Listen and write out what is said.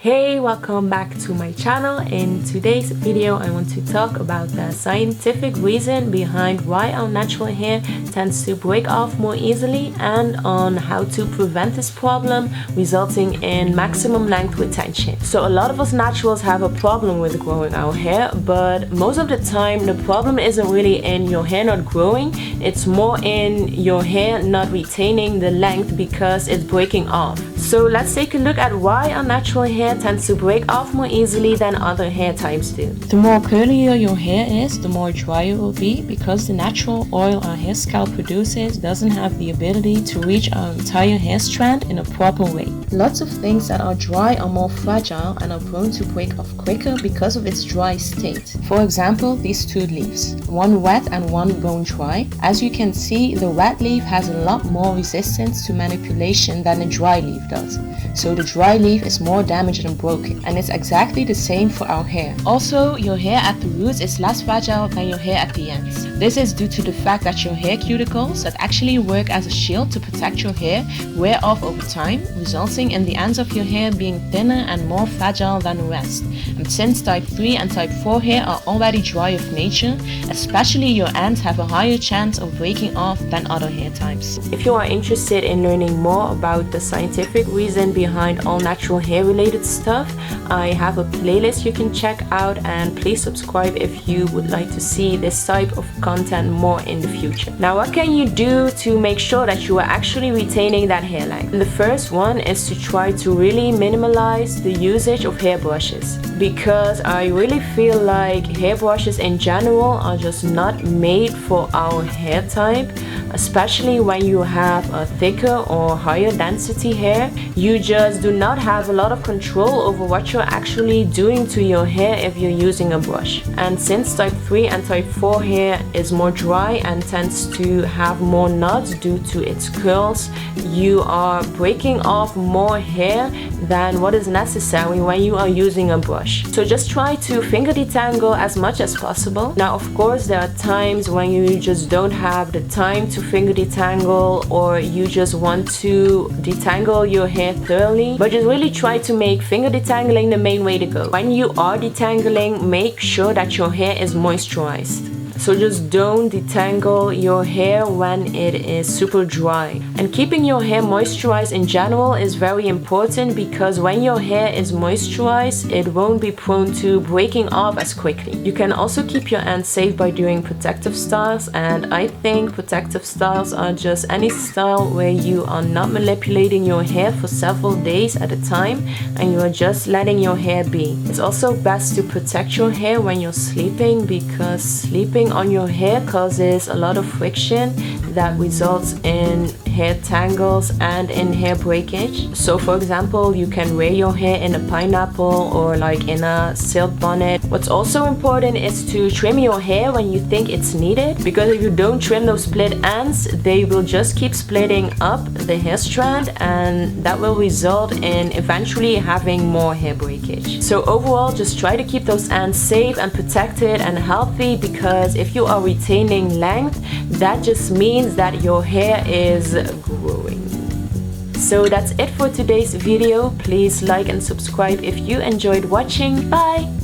Hey, welcome back to my channel. In today's video I want to talk about the scientific reason behind why our natural hair tends to break off more easily and on how to prevent this problem resulting in maximum length retention. So a lot of us naturals have a problem with growing our hair, but most of the time the problem isn't really in your hair not growing, it's more in your hair not retaining the length because it's breaking off. So let's take a look at why our natural hair tends to break off more easily than other hair types do. The more curlier your hair is, the more dry it will be because the natural oil our hair scalp produces doesn't have the ability to reach our entire hair strand in a proper way. Lots of things that are dry are more fragile and are prone to break off quicker because of its dry state. For example, these two leaves, one wet and one bone dry. As you can see, the wet leaf has a lot more resistance to manipulation than the dry leaf does. So the dry leaf is more damaged and broken, and it's exactly the same for our hair. Also, your hair at the roots is less fragile than your hair at the ends. This is due to the fact that your hair cuticles that actually work as a shield to protect your hair wear off over time, resulting in the ends of your hair being thinner and more fragile than the rest. And since type 3 and type 4 hair are already dry of nature, especially your ends have a higher chance of breaking off than other hair types. If you are interested in learning more about the scientific reason behind all natural hair related stuff, I have a playlist you can check out, and please subscribe if you would like to see this type of content more in the future. Now, what can you do to make sure that you are actually retaining that hair length? The first one is to try to really minimalize the usage of hairbrushes, because I really feel like hairbrushes in general are just not made for our hair type. Especially when you have a thicker or higher density hair, you just do not have a lot of control over what you're actually doing to your hair if you're using a brush. And since type 3 and type 4 hair is more dry and tends to have more knots due to its curls, you are breaking off more hair than what is necessary when you are using a brush. So just try to finger detangle as much as possible. Now, of course, there are times when you just don't have the time to finger detangle, or you just want to detangle your hair thoroughly, but just really try to make finger detangling the main way to go. When you are detangling, make sure that your hair is moisturized. So just don't detangle your hair when it is super dry. And keeping your hair moisturized in general is very important, because when your hair is moisturized, it won't be prone to breaking off as quickly. You can also keep your ends safe by doing protective styles, and I think protective styles are just any style where you are not manipulating your hair for several days at a time and you are just letting your hair be. It's also best to protect your hair when you're sleeping, because sleeping on your hair causes a lot of friction that results in hair tangles and in hair breakage. So for example, you can wear your hair in a pineapple or like in a silk bonnet. What's also important is to trim your hair when you think it's needed, because if you don't trim those split ends, they will just keep splitting up the hair strand, and that will result in eventually having more hair breakage. So overall, just try to keep those ends safe and protected and healthy, because if you are retaining length, that just means that your hair is growing. So that's it for today's video. Please like and subscribe if you enjoyed watching. Bye!